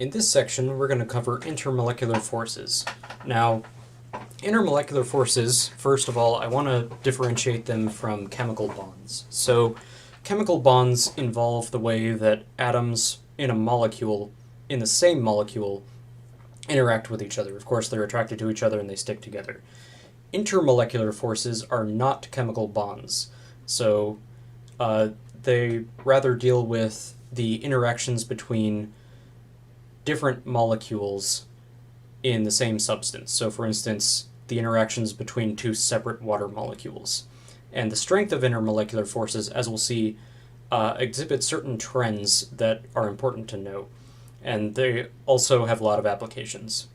In this section, we're going to cover intermolecular forces. Now, intermolecular forces, first of all, I want to differentiate them from chemical bonds. So, chemical bonds involve the way that atoms in a molecule, in the same molecule, interact with each other. Of course, they're attracted to each other and they stick together. Intermolecular forces are not chemical bonds. So, they rather deal with the interactions between different molecules in the same substance. So, for instance, the interactions between two separate water molecules. And the strength of intermolecular forces, as we'll see, exhibit certain trends that are important to know. And they also have a lot of applications.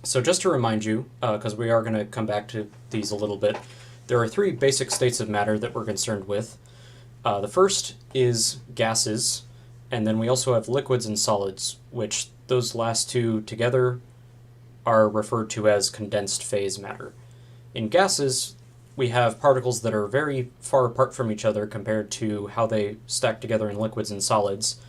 So just to remind you, because we are going to come back to these a little bit, there are three basic states of matter that we're concerned with. The first is gases, and then we also have liquids and solids, which those last two together are referred to as condensed phase matter. In gases, we have particles that are very far apart from each other compared to how they stack together in liquids and solids.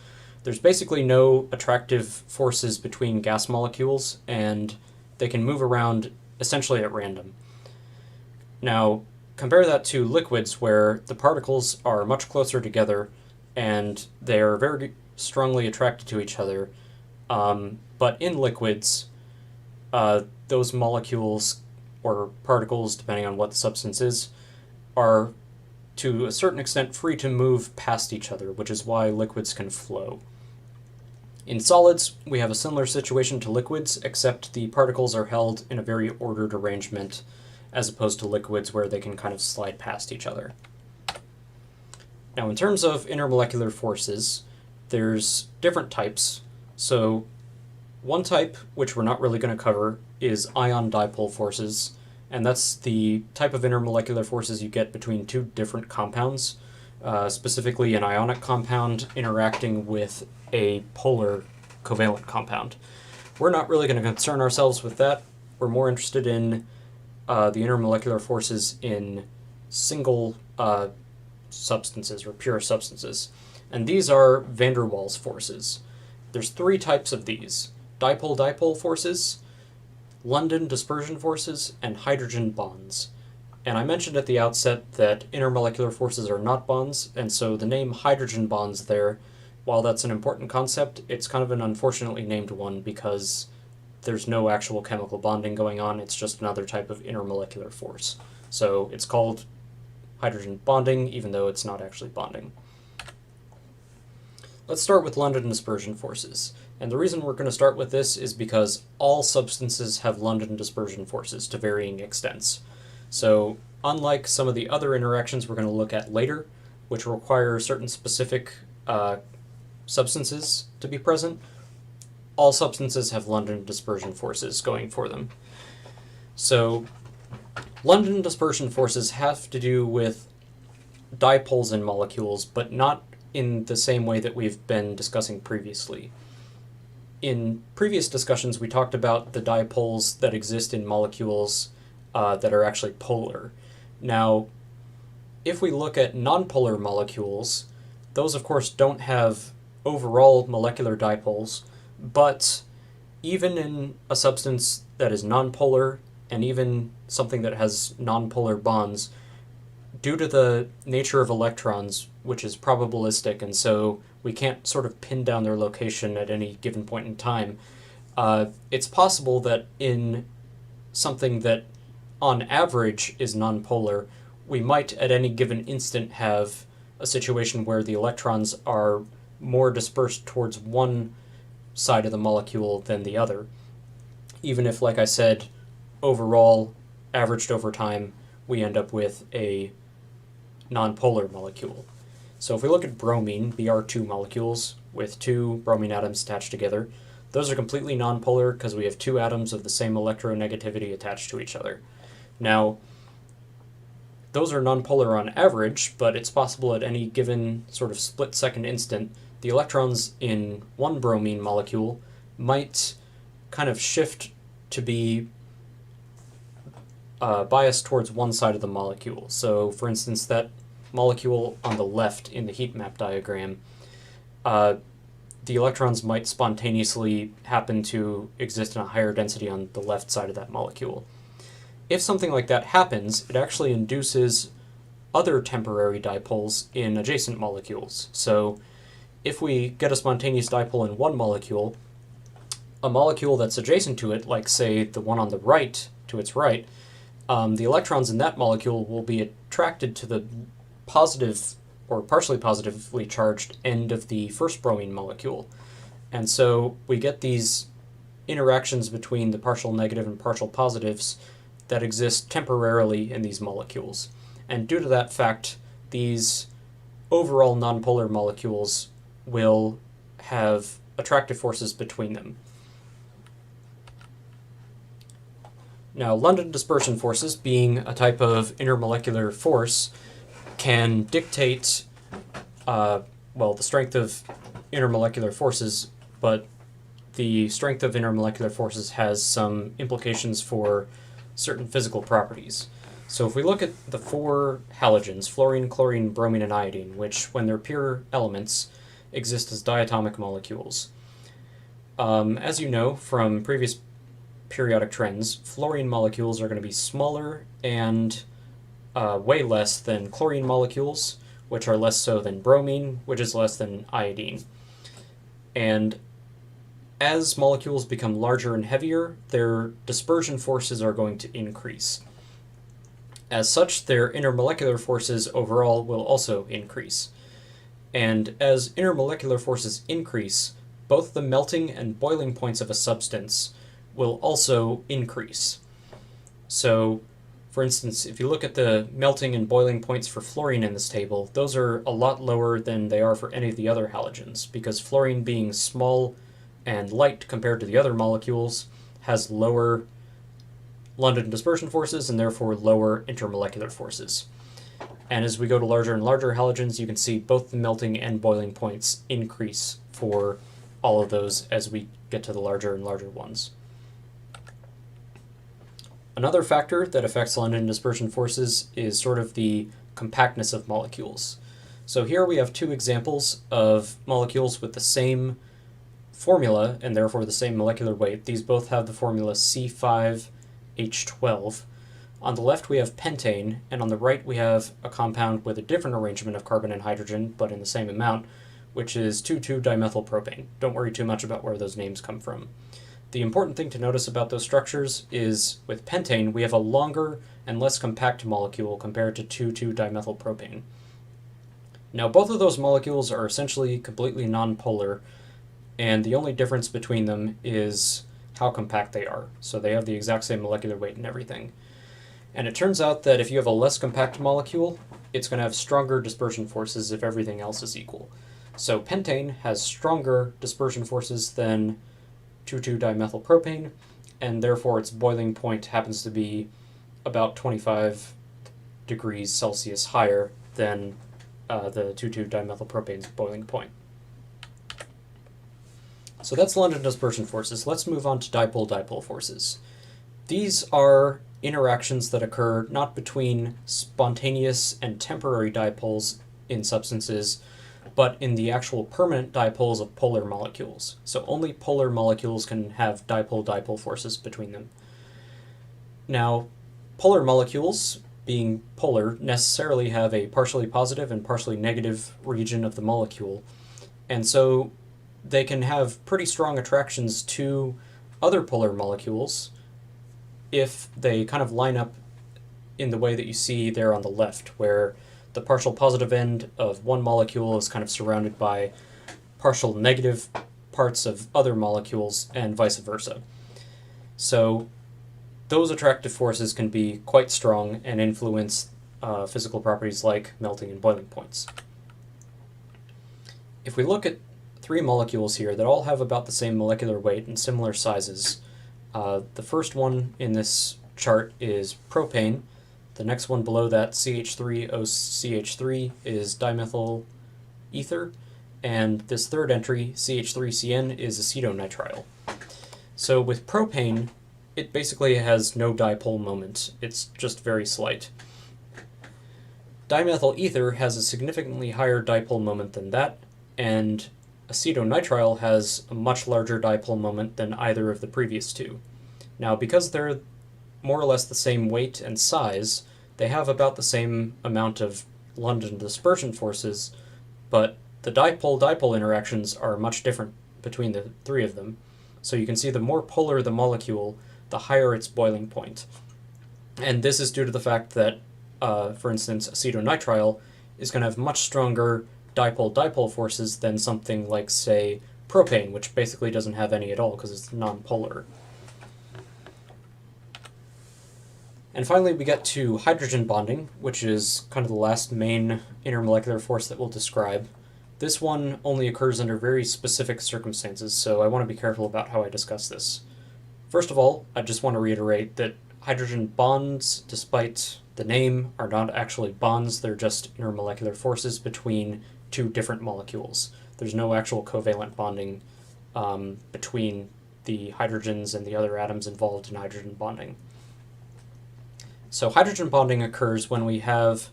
There's basically no attractive forces between gas molecules, and they can move around essentially at random. Now, compare that to liquids, where the particles are much closer together and they are very strongly attracted to each other. But in liquids, those molecules or particles, depending on what the substance is, are to a certain extent free to move past each other, which is why liquids can flow. In solids, we have a similar situation to liquids, except the particles are held in a very ordered arrangement, as opposed to liquids where they can kind of slide past each other. Now, in terms of intermolecular forces, there's different types. So one type, which we're not really going to cover, is ion dipole forces, and that's the type of intermolecular forces you get between two different compounds, specifically an ionic compound interacting with a polar covalent compound. We're not really going to concern ourselves with that. We're more interested in the intermolecular forces in single substances or pure substances. And these are van der Waals forces. There's three types of these: dipole-dipole forces, London dispersion forces, and hydrogen bonds. And I mentioned at the outset that intermolecular forces are not bonds, and so the name hydrogen bonds there, while that's an important concept, it's kind of an unfortunately named one because there's no actual chemical bonding going on. It's just another type of intermolecular force. So it's called hydrogen bonding, even though it's not actually bonding. Let's start with London dispersion forces. And the reason we're going to start with this is because all substances have London dispersion forces to varying extents. So unlike some of the other interactions we're going to look at later, which require certain specific substances to be present, all substances have London dispersion forces going for them. So London dispersion forces have to do with dipoles in molecules, but not in the same way that we've been discussing previously. In previous discussions, we talked about the dipoles that exist in molecules that are actually polar. Now, if we look at nonpolar molecules, those of course don't have overall molecular dipoles, but even in a substance that is nonpolar, and even something that has nonpolar bonds, due to the nature of electrons, which is probabilistic, and so we can't sort of pin down their location at any given point in time, it's possible that in something that on average is nonpolar, we might at any given instant have a situation where the electrons are more dispersed towards one side of the molecule than the other, even if, like I said, overall, averaged over time, we end up with a nonpolar molecule. So if we look at bromine, Br2 molecules with two bromine atoms attached together, those are completely nonpolar because we have two atoms of the same electronegativity attached to each other. Now, those are nonpolar on average, but it's possible at any given sort of split-second instant, the electrons in one bromine molecule might kind of shift to be biased towards one side of the molecule. So, for instance, that molecule on the left in the heat map diagram, the the electrons might spontaneously happen to exist in a higher density on the left side of that molecule. If something like that happens, it actually induces other temporary dipoles in adjacent molecules. So if we get a spontaneous dipole in one molecule, a molecule that's adjacent to it, like say the one on the right, to its right, the electrons in that molecule will be attracted to the positive or partially positively charged end of the first bromine molecule. And so we get these interactions between the partial negative and partial positives that exist temporarily in these molecules. And due to that fact, these overall nonpolar molecules will have attractive forces between them. Now, London dispersion forces, being a type of intermolecular force, can dictate, the strength of intermolecular forces, but the strength of intermolecular forces has some implications for certain physical properties. So if we look at the four halogens, fluorine, chlorine, bromine, and iodine, which, when they're pure elements, exist as diatomic molecules. As you know from previous periodic trends, fluorine molecules are going to be smaller and way less than chlorine molecules, which are less so than bromine, which is less than iodine. And as molecules become larger and heavier, their dispersion forces are going to increase. As such, their intermolecular forces overall will also increase. And as intermolecular forces increase, both the melting and boiling points of a substance will also increase. So, for instance, if you look at the melting and boiling points for fluorine in this table, those are a lot lower than they are for any of the other halogens, because fluorine, being small and light compared to the other molecules, has lower London dispersion forces and therefore lower intermolecular forces. And as we go to larger and larger halogens, you can see both the melting and boiling points increase for all of those as we get to the larger and larger ones. Another factor that affects London dispersion forces is sort of the compactness of molecules. So here we have two examples of molecules with the same formula and therefore the same molecular weight. These both have the formula C5H12. On the left we have pentane, and on the right we have a compound with a different arrangement of carbon and hydrogen, but in the same amount, which is 2,2-dimethylpropane. Don't worry too much about where those names come from. The important thing to notice about those structures is with pentane, we have a longer and less compact molecule compared to 2,2-dimethylpropane. Now, both of those molecules are essentially completely nonpolar, and the only difference between them is how compact they are. So they have the exact same molecular weight and everything. And it turns out that if you have a less compact molecule, it's going to have stronger dispersion forces if everything else is equal. So pentane has stronger dispersion forces than 2,2-dimethylpropane, and therefore its boiling point happens to be about 25 degrees Celsius higher than the 2,2-dimethylpropane's boiling point. So that's London dispersion forces. Let's move on to dipole-dipole forces. These are interactions that occur not between spontaneous and temporary dipoles in substances, but in the actual permanent dipoles of polar molecules. So only polar molecules can have dipole-dipole forces between them. Now, polar molecules, being polar, necessarily have a partially positive and partially negative region of the molecule, and so they can have pretty strong attractions to other polar molecules if they kind of line up in the way that you see there on the left, where the partial positive end of one molecule is kind of surrounded by partial negative parts of other molecules, and vice versa. So those attractive forces can be quite strong and influence physical properties like melting and boiling points. If we look at three molecules here that all have about the same molecular weight and similar sizes, the first one in this chart is propane. The next one below that, CH3OCH3, is dimethyl ether, and this third entry, CH3CN, is acetonitrile. So with propane, it basically has no dipole moment. It's just very slight. Dimethyl ether has a significantly higher dipole moment than that, and acetonitrile has a much larger dipole moment than either of the previous two. Now, because they're more or less the same weight and size, they have about the same amount of London dispersion forces, but the dipole-dipole interactions are much different between the three of them. So you can see the more polar the molecule, the higher its boiling point. And this is due to the fact that, for instance, acetonitrile is going to have much stronger dipole-dipole forces than something like, say, propane, which basically doesn't have any at all because it's nonpolar. And finally, we get to hydrogen bonding, which is kind of the last main intermolecular force that we'll describe. This one only occurs under very specific circumstances, so I want to be careful about how I discuss this. First of all, I just want to reiterate that hydrogen bonds, despite the name, are not actually bonds. They're just intermolecular forces between two different molecules. There's no actual covalent bonding between the hydrogens and the other atoms involved in hydrogen bonding. So hydrogen bonding occurs when we have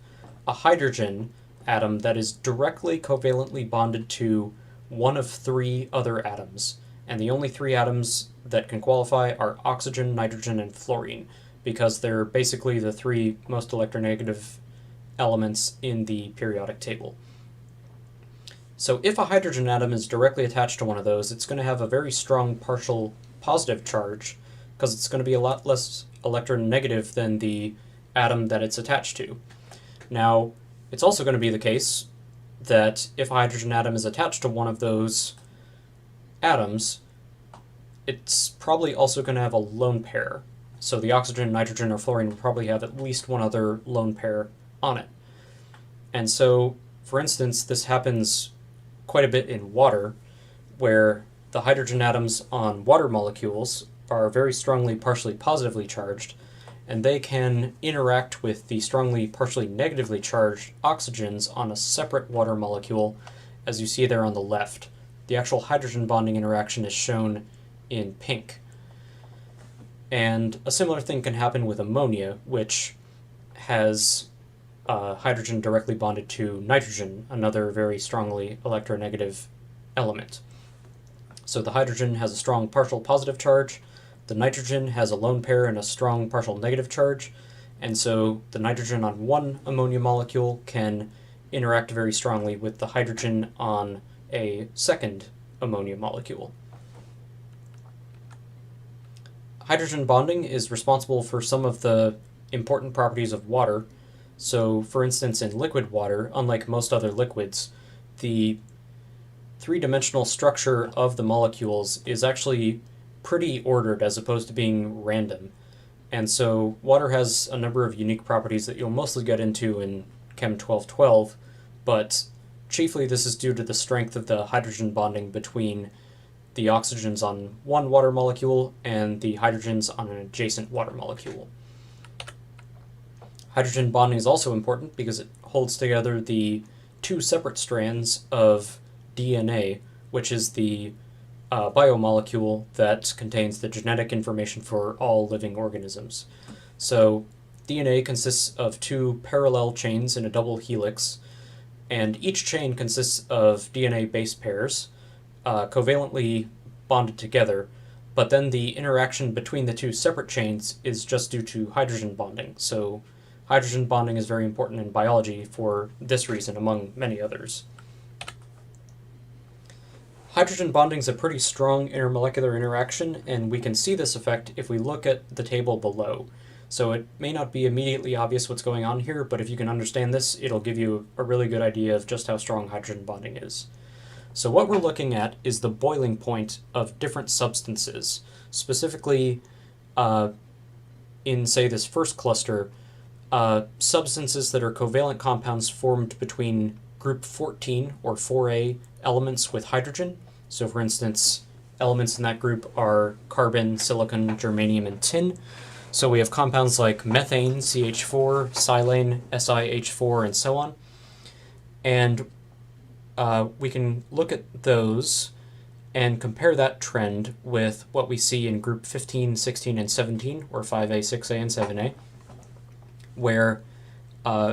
a hydrogen atom that is directly covalently bonded to one of three other atoms. And the only three atoms that can qualify are oxygen, nitrogen, and fluorine, because they're basically the three most electronegative elements in the periodic table. So if a hydrogen atom is directly attached to one of those, it's going to have a very strong partial positive charge, because it's going to be a lot less electronegative than the atom that it's attached to. Now, it's also going to be the case that if a hydrogen atom is attached to one of those atoms, it's probably also going to have a lone pair. So the oxygen, nitrogen, or fluorine will probably have at least one other lone pair on it. And so, for instance, this happens quite a bit in water, where the hydrogen atoms on water molecules are very strongly partially positively charged, and they can interact with the strongly partially negatively charged oxygens on a separate water molecule, as you see there on the left. The actual hydrogen bonding interaction is shown in pink. And a similar thing can happen with ammonia, which has hydrogen directly bonded to nitrogen, another very strongly electronegative element. So the hydrogen has a strong partial positive charge, the nitrogen has a lone pair and a strong partial negative charge, and so the nitrogen on one ammonia molecule can interact very strongly with the hydrogen on a second ammonia molecule. Hydrogen bonding is responsible for some of the important properties of water. So, for instance, in liquid water, unlike most other liquids, the three-dimensional structure of the molecules is actually pretty ordered as opposed to being random. And so water has a number of unique properties that you'll mostly get into in Chem 1212, but chiefly this is due to the strength of the hydrogen bonding between the oxygens on one water molecule and the hydrogens on an adjacent water molecule. Hydrogen bonding is also important because it holds together the two separate strands of DNA, which is the biomolecule that contains the genetic information for all living organisms. So DNA consists of two parallel chains in a double helix, and each chain consists of DNA base pairs covalently bonded together, but then the interaction between the two separate chains is just due to hydrogen bonding. So hydrogen bonding is very important in biology for this reason, among many others. Hydrogen bonding is a pretty strong intermolecular interaction, and we can see this effect if we look at the table below. So it may not be immediately obvious what's going on here, but if you can understand this, it'll give you a really good idea of just how strong hydrogen bonding is. So what we're looking at is the boiling point of different substances. Specifically, in, say, this first cluster, substances that are covalent compounds formed between group 14, or 4A, elements with hydrogen. So for instance, elements in that group are carbon, silicon, germanium, and tin. So we have compounds like methane, CH4, silane, SiH4, and so on. And we can look at those and compare that trend with what we see in group 15, 16, and 17, or 5A, 6A, and 7A, where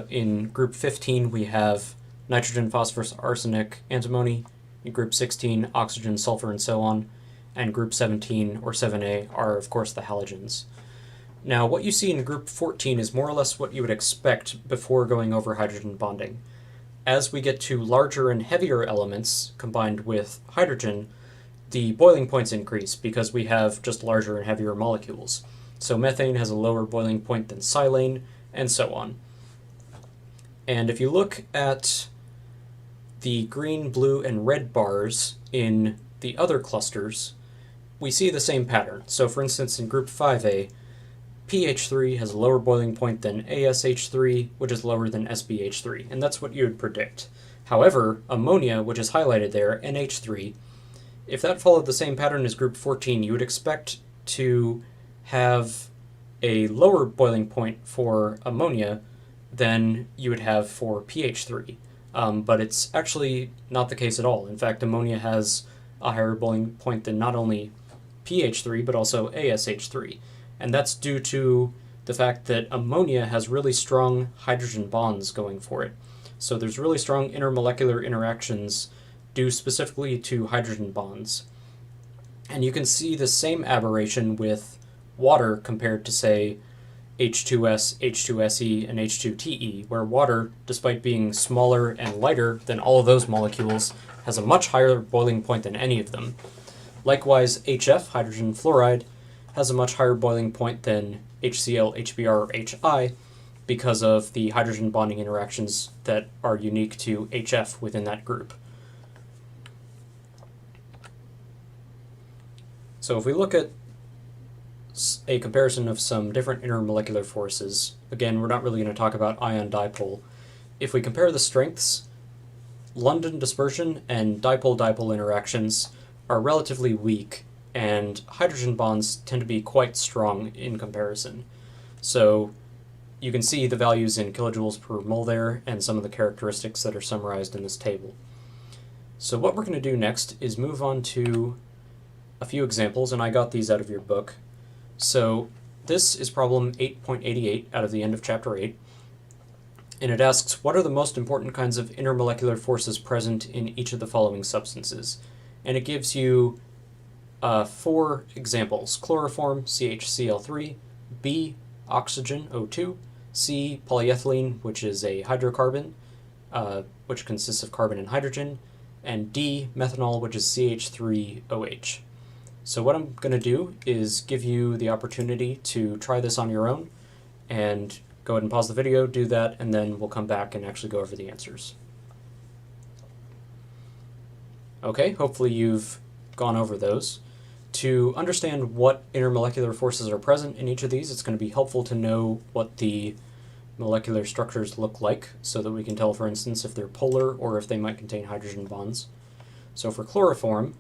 in group 15 we have nitrogen, phosphorus, arsenic, antimony, group 16, oxygen, sulfur, and so on, and group 17, or 7A, are of course the halogens. Now, what you see in group 14 is more or less what you would expect before going over hydrogen bonding. As we get to larger and heavier elements combined with hydrogen, the boiling points increase because we have just larger and heavier molecules. So methane has a lower boiling point than silane, and so on. And if you look at the green, blue, and red bars in the other clusters, we see the same pattern. So for instance, in group 5A, PH3 has a lower boiling point than ASH3, which is lower than SBH3, and that's what you would predict. However, ammonia, which is highlighted there, NH3, if that followed the same pattern as group 14, you would expect to have a lower boiling point for ammonia than you would have for PH3. But it's actually not the case at all. In fact, ammonia has a higher boiling point than not only PH3, but also ASH3. And that's due to the fact that ammonia has really strong hydrogen bonds going for it. So there's really strong intermolecular interactions due specifically to hydrogen bonds. And you can see the same aberration with water compared to, say, H2S, H2SE, and H2TE, where water, despite being smaller and lighter than all of those molecules, has a much higher boiling point than any of them. Likewise, HF, hydrogen fluoride, has a much higher boiling point than HCl, HBr, or HI because of the hydrogen bonding interactions that are unique to HF within that group. So if we look at a comparison of some different intermolecular forces, again, we're not really going to talk about ion dipole. If we compare the strengths, London dispersion and dipole-dipole interactions are relatively weak, and hydrogen bonds tend to be quite strong in comparison. So you can see the values in kilojoules per mole there and some of the characteristics that are summarized in this table. So what we're going to do next is move on to a few examples, and I got these out of your book. So this is problem 8.88 out of the end of chapter 8, and it asks, what are the most important kinds of intermolecular forces present in each of the following substances? And it gives you 4 examples: chloroform, CHCl3, B, oxygen, O2, C, polyethylene, which is a hydrocarbon, which consists of carbon and hydrogen, and D, methanol, which is CH3OH. So what I'm going to do is give you the opportunity to try this on your own, and go ahead and pause the video, do that, and then we'll come back and actually go over the answers. Okay, hopefully you've gone over those. To understand what intermolecular forces are present in each of these, it's going to be helpful to know what the molecular structures look like, so that we can tell, for instance, if they're polar or if they might contain hydrogen bonds. So for chloroform,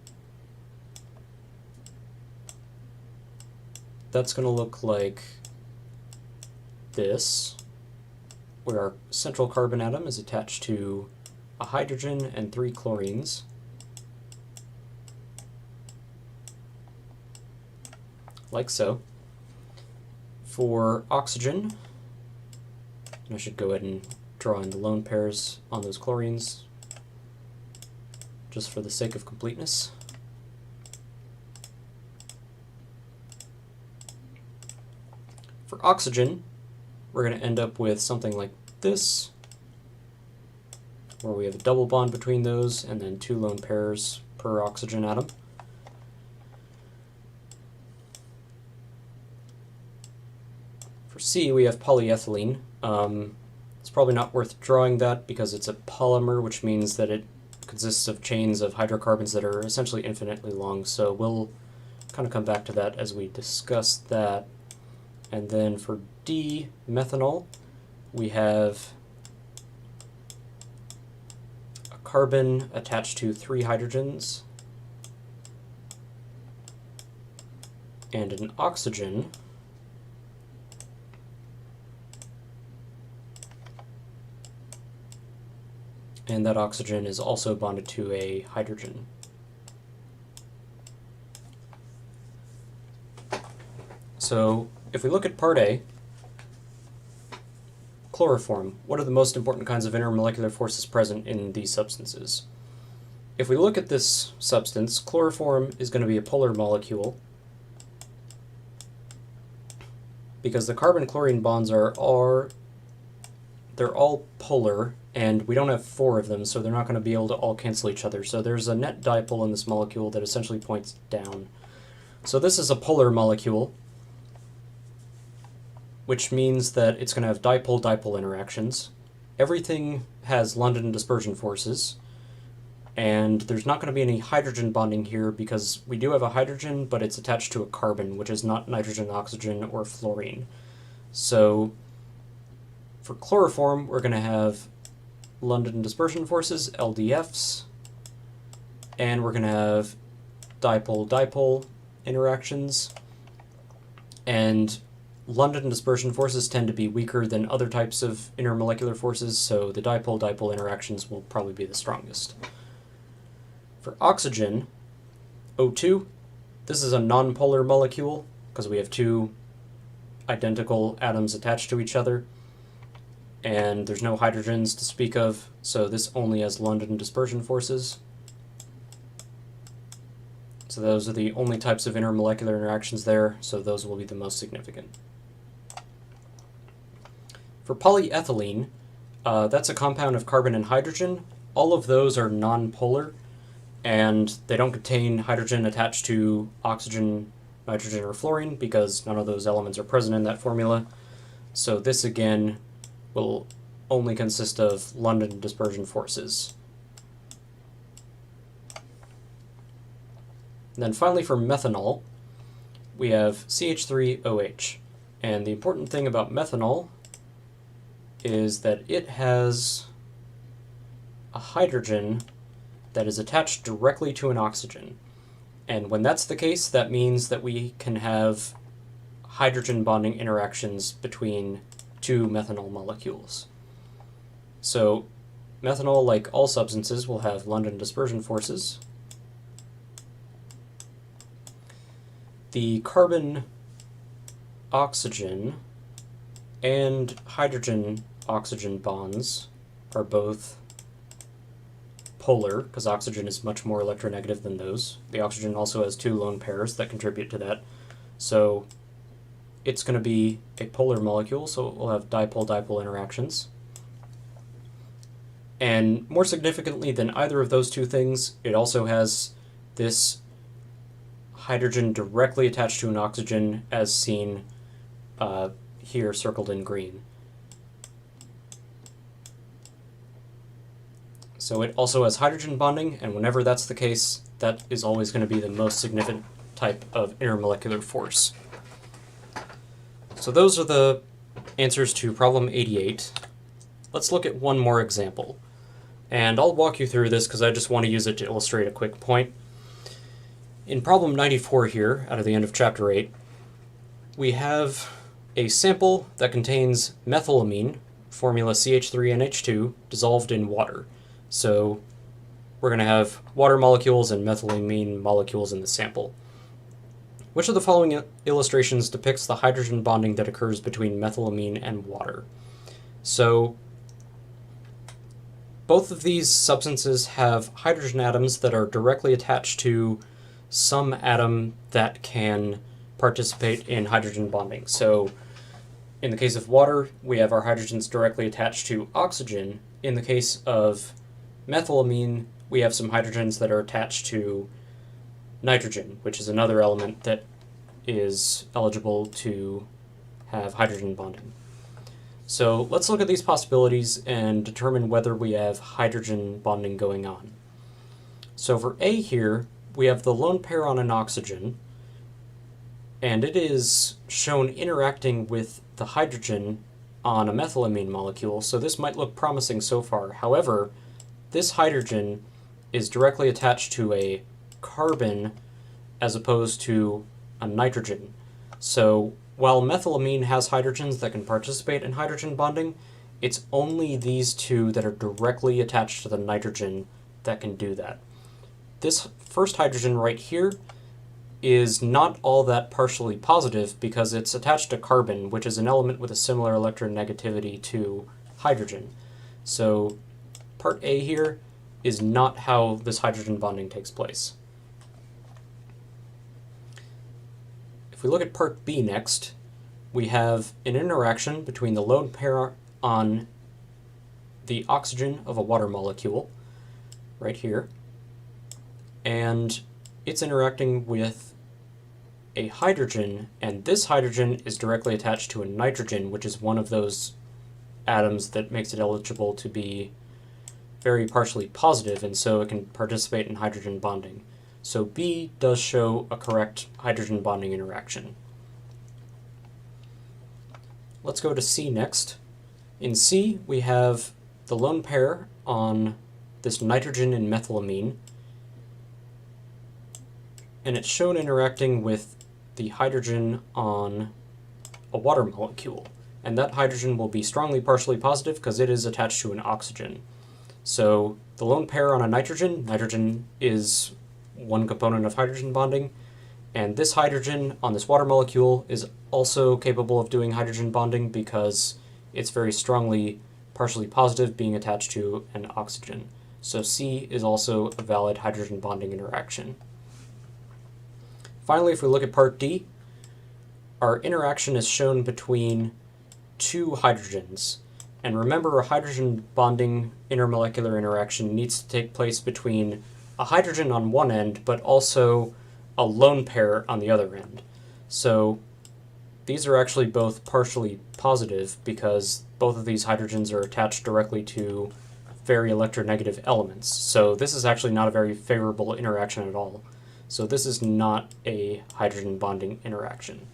that's going to look like this, where our central carbon atom is attached to a hydrogen and 3 chlorines. Like so. For oxygen, I should go ahead and draw in the lone pairs on those chlorines, just for the sake of completeness. For oxygen, we're going to end up with something like this, where we have a double bond between those, and then 2 lone pairs per oxygen atom. For C, we have polyethylene. It's probably not worth drawing that because it's a polymer, which means that it consists of chains of hydrocarbons that are essentially infinitely long, so we'll kind of come back to that as we discuss that. And then for D, methanol, we have a carbon attached to 3 hydrogens and an oxygen, and that oxygen is also bonded to a hydrogen. So if we look at part A, chloroform, what are the most important kinds of intermolecular forces present in these substances? if we look at this substance, chloroform is going to be a polar molecule because the carbon-chlorine bonds are they're all polar, and we don't have 4 of them, so they're not going to be able to all cancel each other. So there's a net dipole in this molecule that essentially points down. So this is a polar molecule, which means that it's going to have dipole-dipole interactions. Everything has London dispersion forces, and there's not going to be any hydrogen bonding here because we do have a hydrogen, but it's attached to a carbon, which is not nitrogen, oxygen, or fluorine. So for chloroform, we're going to have London dispersion forces, LDFs, and we're going to have dipole-dipole interactions, and London dispersion forces tend to be weaker than other types of intermolecular forces, so the dipole-dipole interactions will probably be the strongest. For oxygen, O2, this is a nonpolar molecule because we have 2 identical atoms attached to each other, and there's no hydrogens to speak of, so this only has London dispersion forces. So those are the only types of intermolecular interactions there, so those will be the most significant. For polyethylene, that's a compound of carbon and hydrogen. All of those are nonpolar, and they don't contain hydrogen attached to oxygen, nitrogen, or fluorine because none of those elements are present in that formula. So this again will only consist of London dispersion forces. And then finally for methanol, we have CH3OH. And the important thing about methanol is that it has a hydrogen that is attached directly to an oxygen. And when that's the case, that means that we can have hydrogen bonding interactions between 2 methanol molecules. So methanol, like all substances, will have London dispersion forces. The carbon-oxygen and hydrogen-oxygen bonds are both polar, because oxygen is much more electronegative than those. The oxygen also has 2 lone pairs that contribute to that. So it's going to be a polar molecule, so it will have dipole-dipole interactions. And more significantly than either of those 2 things, it also has this hydrogen directly attached to an oxygen, as seen here circled in green. So it also has hydrogen bonding, and whenever that's the case, that is always going to be the most significant type of intermolecular force. So those are the answers to problem 88. Let's look at one more example. And I'll walk you through this because I just want to use it to illustrate a quick point. In problem 94 here, out of the end of chapter 8, we have a sample that contains methylamine, formula CH3NH2, dissolved in water. So we're going to have water molecules and methylamine molecules in the sample. Which of the following illustrations depicts the hydrogen bonding that occurs between methylamine and water? So both of these substances have hydrogen atoms that are directly attached to some atom that can participate in hydrogen bonding. So in the case of water, we have our hydrogens directly attached to oxygen. In the case of methylamine, we have some hydrogens that are attached to nitrogen, which is another element that is eligible to have hydrogen bonding. So let's look at these possibilities and determine whether we have hydrogen bonding going on. So for A here, we have the lone pair on an oxygen, and it is shown interacting with the hydrogen on a methylamine molecule, so this might look promising so far. However, this hydrogen is directly attached to a carbon as opposed to a nitrogen. So while methylamine has hydrogens that can participate in hydrogen bonding, it's only these 2 that are directly attached to the nitrogen that can do that. This first hydrogen right here is not all that partially positive because it's attached to carbon, which is an element with a similar electronegativity to hydrogen. So part A here is not how this hydrogen bonding takes place. If we look at part B next, we have an interaction between the lone pair on the oxygen of a water molecule, right here, and it's interacting with a hydrogen, and this hydrogen is directly attached to a nitrogen, which is one of those atoms that makes it eligible to be very partially positive, and so it can participate in hydrogen bonding. So B does show a correct hydrogen bonding interaction. Let's go to C next. In C, we have the lone pair on this nitrogen and methylamine, and it's shown interacting with the hydrogen on a water molecule. And that hydrogen will be strongly partially positive because it is attached to an oxygen. So the lone pair on a nitrogen, nitrogen is one component of hydrogen bonding, and this hydrogen on this water molecule is also capable of doing hydrogen bonding because it's very strongly partially positive, being attached to an oxygen. So C is also a valid hydrogen bonding interaction. Finally, if we look at part D, our interaction is shown between two hydrogens. And remember, a hydrogen bonding intermolecular interaction needs to take place between a hydrogen on one end, but also a lone pair on the other end. So these are actually both partially positive because both of these hydrogens are attached directly to very electronegative elements. So this is actually not a very favorable interaction at all. So this is not a hydrogen bonding interaction.